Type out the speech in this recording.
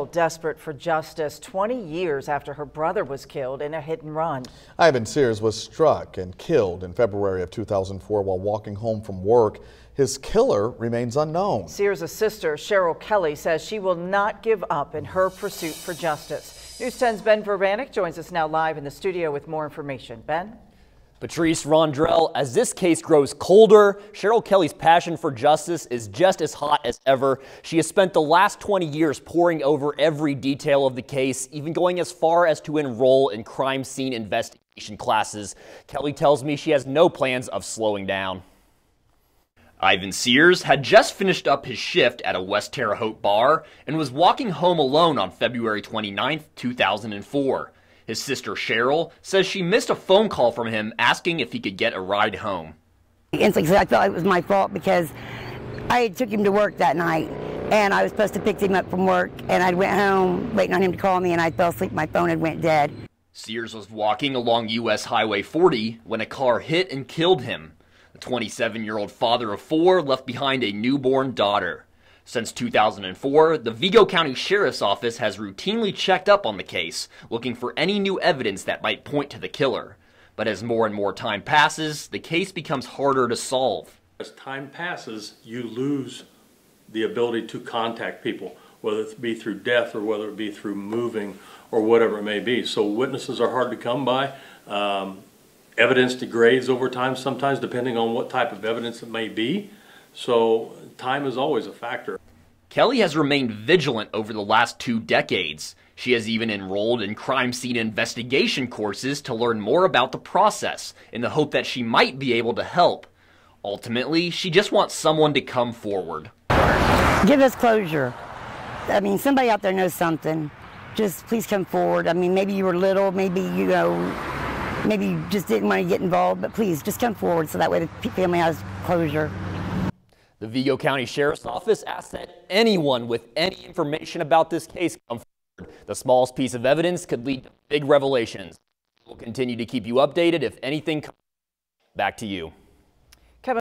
Desperate for justice 20 years after her brother was killed in a hit and run. Ivan Sears was struck and killed in February of 2004 while walking home from work. His killer remains unknown. Sears' sister, Cheryl Kelly, says she will not give up in her pursuit for justice. News 10's Ben Verbanek joins us now live in the studio with more information. Ben? Patrice Rondrell, as this case grows colder, Cheryl Kelly's passion for justice is just as hot as ever. She has spent the last 20 years poring over every detail of the case, even going as far as to enroll in crime scene investigation classes. Kelly tells me she has no plans of slowing down. Ivan Sears had just finished up his shift at a West Terre Haute bar and was walking home alone on February 29, 2004. His sister Cheryl says she missed a phone call from him asking if he could get a ride home. Instantly, I felt it was my fault because I took him to work that night and I was supposed to pick him up from work, and I went home waiting on him to call me, and I fell asleep. My phone had went dead. Sears was walking along U.S. Highway 40 when a car hit and killed him. The 27-year-old father of four left behind a newborn daughter. Since 2004, the Vigo County Sheriff's Office has routinely checked up on the case, looking for any new evidence that might point to the killer. But as more and more time passes, the case becomes harder to solve. As time passes, you lose the ability to contact people, whether it be through death or whether it be through moving or whatever it may be. So witnesses are hard to come by. Evidence degrades over time sometimes, depending on what type of evidence it may be. So time is always a factor. Kelly has remained vigilant over the last 2 decades. She has even enrolled in crime scene investigation courses to learn more about the process in the hope that she might be able to help. Ultimately, she just wants someone to come forward. Give us closure. I mean, somebody out there knows something. Just please come forward. I mean, maybe you were little, maybe, maybe you just didn't want to get involved, but please just come forward so that way the family has closure. The Vigo County Sheriff's Office asks that anyone with any information about this case come forward. The smallest piece of evidence could lead to big revelations. We'll continue to keep you updated if anything comes. Back to you.